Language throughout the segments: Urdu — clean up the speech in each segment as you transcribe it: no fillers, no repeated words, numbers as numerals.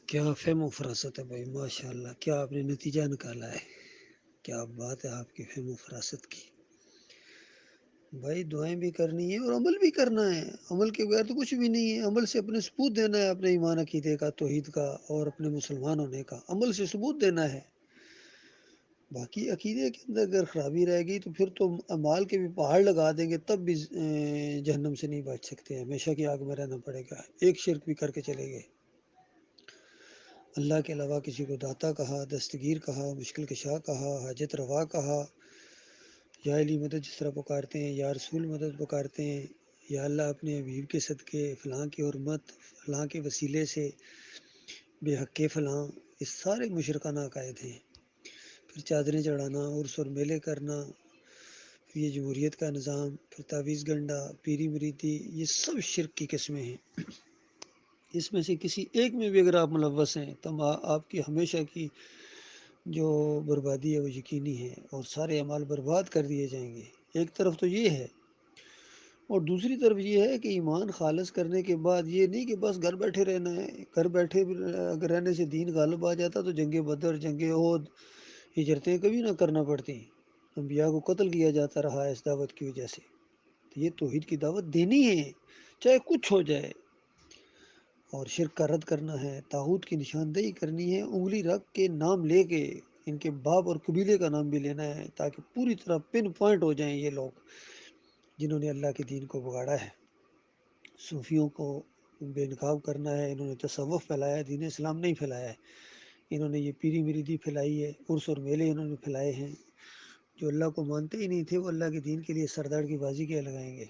کیا فہم و فراست ہے بھائی، ماشاء اللہ، کیا آپ نے نتیجہ نکالا ہے، کیا بات ہے آپ کی فہم و فراست کی۔ بھائی دعائیں بھی کرنی ہے اور عمل بھی کرنا ہے، عمل کے بغیر تو کچھ بھی نہیں ہے۔ عمل سے اپنے ثبوت دینا ہے، اپنے ایمان عقیدے کا، توحید کا اور اپنے مسلمان ہونے کا عمل سے ثبوت دینا ہے۔ باقی عقیدے کے اندر اگر خرابی رہے گی تو پھر تو اعمال کے بھی پہاڑ لگا دیں گے تب بھی جہنم سے نہیں بچ سکتے، ہمیشہ کی آگ میں رہنا پڑے گا، ایک شرک بھی کر کے چلے گئے۔ اللہ کے علاوہ کسی کو داتا کہا، دستگیر کہا، مشکل کشا کہا، حاجت روا کہا، یا علی مدد جس طرح پکارتے ہیں، یا رسول مدد پکارتے ہیں، یا اللہ اپنے حبیب کے صدقے، فلاں کی حرمت، فلاں کے وسیلے سے، بے حق فلاں، یہ سارے مشرکانہ عقائد ہیں۔ پھر چادریں چڑھانا، عرس اور میلے کرنا، پھر یہ جمہوریت کا نظام، پھر تعویذ گنڈا، پیری مریدی، یہ سب شرک کی قسمیں ہیں۔ اس میں سے کسی ایک میں بھی اگر آپ ملوث ہیں تو آپ کی ہمیشہ کی جو بربادی ہے وہ یقینی ہے، اور سارے اعمال برباد کر دیے جائیں گے۔ ایک طرف تو یہ ہے، اور دوسری طرف یہ ہے کہ ایمان خالص کرنے کے بعد یہ نہیں کہ بس گھر بیٹھے رہنا ہے، گھر بیٹھے اگر رہنے سے دین غالب آ جاتا تو جنگ بدر، جنگ احد، ہجرتیں کبھی نہ کرنا پڑتی، انبیاء کو قتل کیا جاتا رہا ہے اس دعوت کی وجہ سے۔ تو یہ توحید کی دعوت دینی ہے چاہے کچھ ہو جائے، اور شرک کا رد کرنا ہے، طاغوت کی نشاندہی کرنی ہے، انگلی رکھ کے نام لے کے ان کے باپ اور قبیلے کا نام بھی لینا ہے تاکہ پوری طرح پن پوائنٹ ہو جائیں یہ لوگ جنہوں نے اللہ کے دین کو بگاڑا ہے۔ صوفیوں کو بے نقاب کرنا ہے، انہوں نے تصوف پھیلایا ہے، دین اسلام نہیں پھیلایا ہے۔ انہوں نے یہ پیری مریدی پھیلائی ہے، عرس اور میلے انہوں نے پھیلائے ہیں۔ جو اللہ کو مانتے ہی نہیں تھے وہ اللہ کے دین کے لیے سردار کی بازی کیا لگائیں گے۔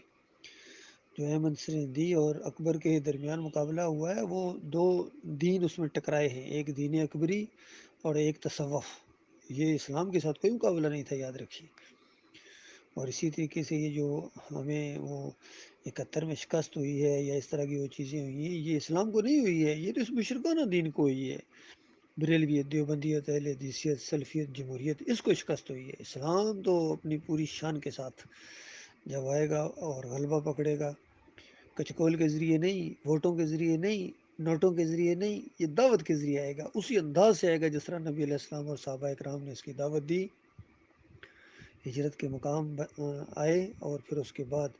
جو احمد سریندی اور اکبر کے درمیان مقابلہ ہوا ہے وہ دو دین اس میں ٹکرائے ہیں، ایک دین اکبری اور ایک تصوف۔ یہ اسلام کے ساتھ کوئی مقابلہ نہیں تھا، یاد رکھیے۔ اور اسی طریقے سے یہ جو ہمیں وہ 71 میں شکست ہوئی ہے یا اس طرح کی وہ چیزیں ہوئی ہیں، یہ اسلام کو نہیں ہوئی ہے، یہ تو اس مشرکانہ دین کو ہوئی ہے۔ بریلویت، دیوبندیت، اہل حدیثیت، سلفیت، جمہوریت، اس کو شکست ہوئی ہے۔ اسلام تو اپنی پوری شان کے ساتھ جب آئے گا اور غلبہ پکڑے گا، کچکول کے ذریعے نہیں، ووٹوں کے ذریعے نہیں، نوٹوں کے ذریعے نہیں، یہ دعوت کے ذریعے آئے گا، اسی انداز سے آئے گا جس طرح نبی علیہ السلام اور صحابہ اکرام نے اس کی دعوت دی، ہجرت کے مقام آئے، اور پھر اس کے بعد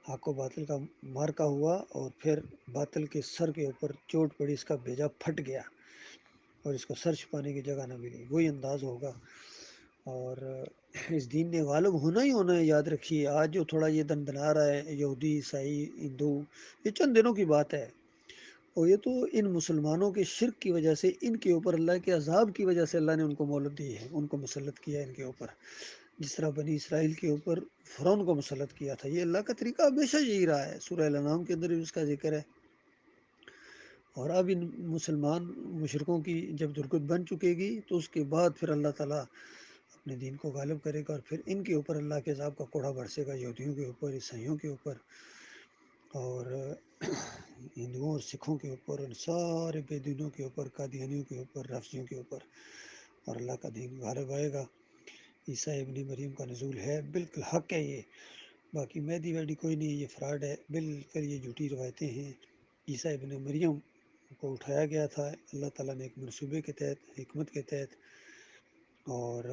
حق و باطل کا مارکا ہوا، اور پھر باطل کے سر کے اوپر چوٹ پڑی، اس کا بیجا پھٹ گیا اور اس کو سر چھپانے کی جگہ نہ ملی، وہی انداز ہوگا۔ اور اس دین نے غالب ہونا ہی ہونا ہے، یاد رکھیے۔ آج جو تھوڑا یہ دندنا رہا ہے یہودی، عیسائی، ہندو، یہ چند دنوں کی بات ہے، اور یہ تو ان مسلمانوں کے شرک کی وجہ سے، ان کے اوپر اللہ کے عذاب کی وجہ سے اللہ نے ان کو مہلت دی ہے، ان کو مسلط کیا ہے ان کے اوپر، جس طرح بنی اسرائیل کے اوپر فرعون کو مسلط کیا تھا۔ یہ اللہ کا طریقہ ہمیشہ یہی رہا ہے، سورہ الانعام کے اندر بھی اس کا ذکر ہے۔ اور اب ان مسلمان مشرکوں کی جب درگت بن چکے گی تو اس کے بعد پھر اللہ تعالیٰ اپنے دین کو غالب کرے گا، اور پھر ان کے اوپر اللہ کے عذاب کا کوڑا برسے گا، یہودیوں کے اوپر، عیسائیوں کے اوپر، اور ہندوؤں اور سکھوں کے اوپر، ان سارے بے دینوں کے اوپر، قادیانیوں کے اوپر، رافضیوں کے اوپر، اور اللہ کا دین غالب آئے گا۔ عیسیٰ ابن مریم کا نزول ہے، بالکل حق ہے یہ، باقی مہدی ویڈی کوئی نہیں، یہ فراڈ ہے بالکل، یہ جھوٹی روایتیں ہیں۔ عیسیٰ ابن مریم کو اٹھایا گیا تھا اللہ تعالیٰ نے ایک منصوبے کے تحت، حکمت کے تحت، اور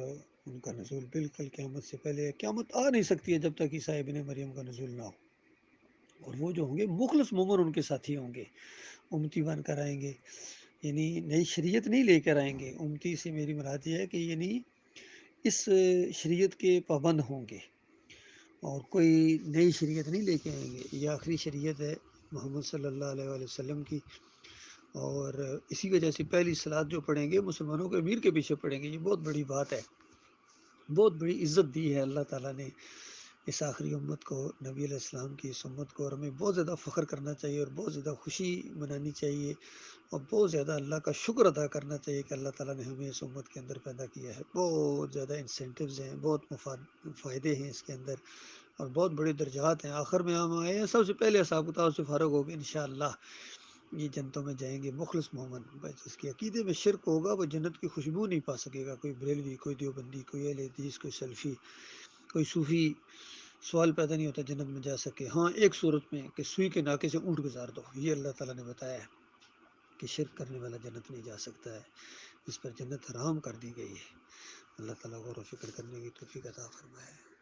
ان کا نزول بالکل قیامت سے پہلے ہے۔ قیامت آ نہیں سکتی ہے جب تک عیسیٰ ابن مریم کا نزول نہ ہو، اور وہ جو ہوں گے مخلص مومن ان کے ساتھی ہوں گے، امتی بن کر آئیں گے، یعنی نئی شریعت نہیں لے کر آئیں گے۔ امتی سے میری مراد یہ ہے کہ یعنی اس شریعت کے پابند ہوں گے، اور کوئی نئی شریعت نہیں لے کے آئیں گے، یہ آخری شریعت ہے محمد صلی اللہ علیہ وآلہ وسلم کی، اور اسی وجہ سے پہلی صلوات جو پڑھیں گے مسلمانوں کے امیر کے پیچھے پڑھیں گے، یہ بہت بڑی بات ہے، بہت بڑی عزت دی ہے اللہ تعالیٰ نے اس آخری امت کو، نبی علیہ السلام کی اس امت کو، اور ہمیں بہت زیادہ فخر کرنا چاہیے، اور بہت زیادہ خوشی منانی چاہیے، اور بہت زیادہ اللہ کا شکر ادا کرنا چاہیے کہ اللہ تعالیٰ نے ہمیں اس امت کے اندر پیدا کیا ہے۔ بہت زیادہ انسینٹیوز ہیں، بہت فائدے ہیں اس کے اندر، اور بہت بڑے درجات ہیں۔ آخر میں ہم آئے ہیں، سب سے پہلے حساب کتاب سے فارغ ہو گئے انشاءاللہ یہ جنتوں میں جائیں گے مخلص مومن، جس کے عقیدے میں شرک ہوگا وہ جنت کی خوشبو نہیں پا سکے گا، کوئی بریلوی، کوئی دیوبندی، کوئی اہل حدیث، کوئی سلفی، کوئی صوفی، سوال پیدا نہیں ہوتا جنت میں جا سکے۔ ہاں ایک صورت میں کہ سوئی کے ناکے سے اونٹ گزار دو، یہ اللہ تعالیٰ نے بتایا ہے۔ کہ شرک کرنے والا جنت نہیں جا سکتا ہے، اس پر جنت حرام کر دی گئی ہے۔ اللہ تعالیٰ غور و فکر کرنے کی توفیق عطا فرمائے۔